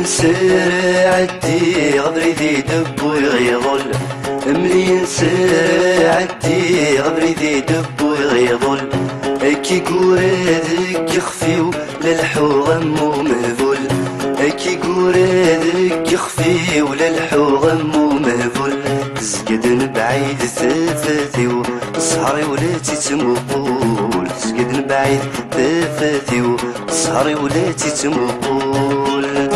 نسر عدي غبري ذي دب ويغيظل، ملي نسر عدي غبري ذي دب ويغيظل، كي قورادك يخفيو للحو غمو مهذول، كي قورادك يخفيو للحو غمو مهذول، تسقد بعيد ثاثاثيو سهري ولا تتمقول، تسقد بعيد ثاثاثيو سهري ولا تتمقول.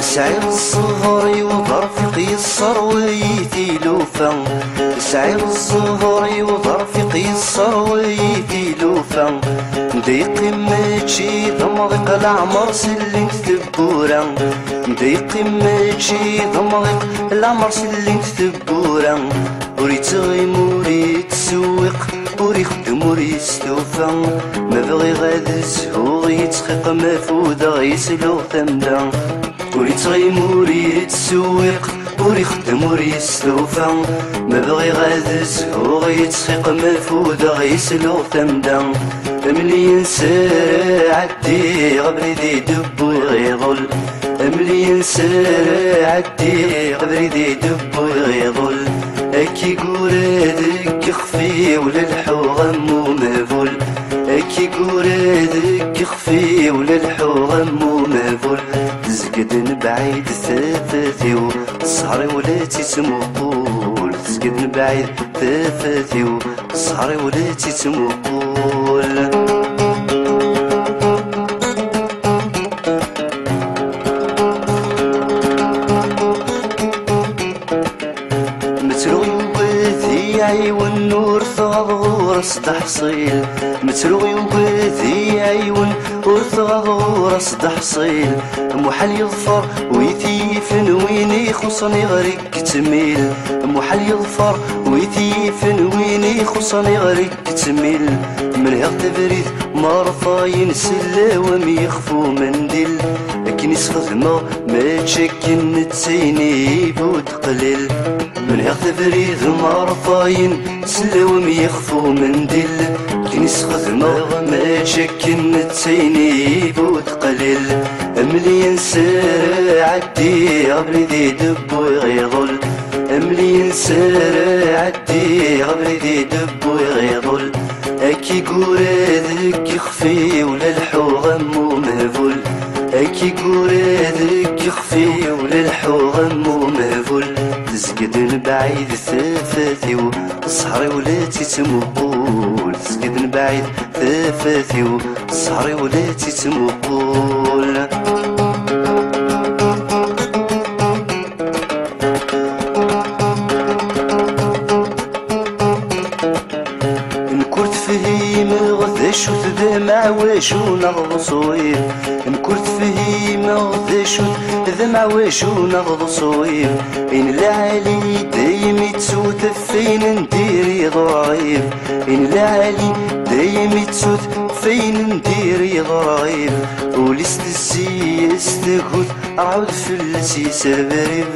سعير الصغري وظرفي قيصر ويثي لوفا، سعير الصغري وظرفي قيصر ويثي لوفا، ضيقي ماشي ضمضيق العمر سلمت ثبورا، ضيقي ماشي ضمضيق العمر سلمت ثبورا، وريت غيم وريت سوق وري خدم وري يستوفى، ما بغي غاد الزهور يتخيق ما فودا غيسلو ثمدا، وريت غيم وريت سوق وري خدم وري يستوفى، ما بغي غاد الزهور يتخيق ما فودا غيسلو ثمدا، ملي نسر عدي غبري ذي دب ويغيظل، ملي نسر عدي غبري ذي دب ويغيظل، كي قورادك يخفي وللحو غمو مهفول، كي قورادك يخفي وللحو غمو مهفول، تسقد بعيد ثاثاثيو سهري ولا تتمقول، تسقد بعيد ثاثاثيو سهري ولا تتمقول. عيون نور ثغور استحصيل، متروي وباثي عيون ثغور استحصيل، محل يظفر ويثيفن وين يخصني غريك تميل، محل يظفر ويثيفن وين يخصني غريك تميل، من هغ تبريد مرفاين سلاوم يخفو منديل، لكن يسخدمه ما تشكن تسيني بود قليل، من هغ تبريد مرفاين سلاوم يخفو منديل، لكن يسخدمه ما تشكن تسيني بود قليل، ملي نسر عدي غبري ذي دب ويغيظل، ملي نسر عدي غبري ذي دب ويغيظل، كي قورادك يخفي وللحو غمو مهفول، كي قورادك يخفي وللحو غمو مهفول، تسقد بعيد ثاثاثيو سهري ولا تتمقول، تسقد بعيد ثاثاثيو سهري ولا تتمقول. نكرت فهيم غذاش وتدمع واشو نغض صويب، نكرت فهيم غذاش وتدمع واشو نغض صويب، إن العالي دايم يتسوت فين نديري ضرايب، إن العالي دايم يتسوت فين نديري ضرايب، ولست السيستكوت عاود فلسي سربريب،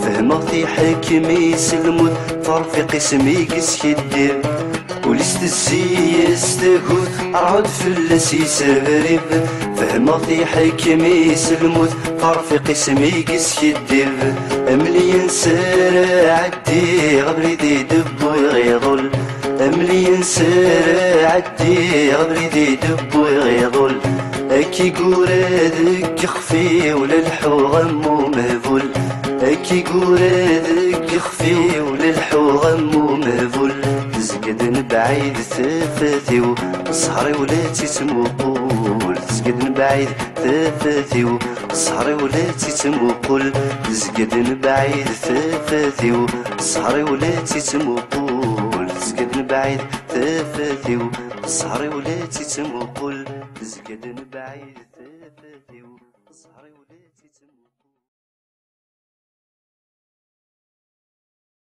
فهمغتي حكمي سلموت فرفي قسمي كسكدير، ولست السيستكوت عاود فلسي سربريب، فهمغتي حكمي سلموت فرفي قسمي كسكدير، ملي نسر عدي غبري ذي دب ويغيظل، ملي نسر عدي غبري ذي دب ويغيظل، كي قورادك يخفي وللحو غمو مهفول، كي قورادك يخفي وللحو غمو مهفول، تسقد بعيد ثاثاثيو سهري ولا تتمقول، تسقد بعيد ثاثاثيو صهري ولاتي تموقل زقد بعيد ثفاثيو صهري ولاتي تموقل زقد بعيد ثفاثيو صهري ولاتي تموقل زقد بعيد ثفاثيو صهري ولاتي تموقل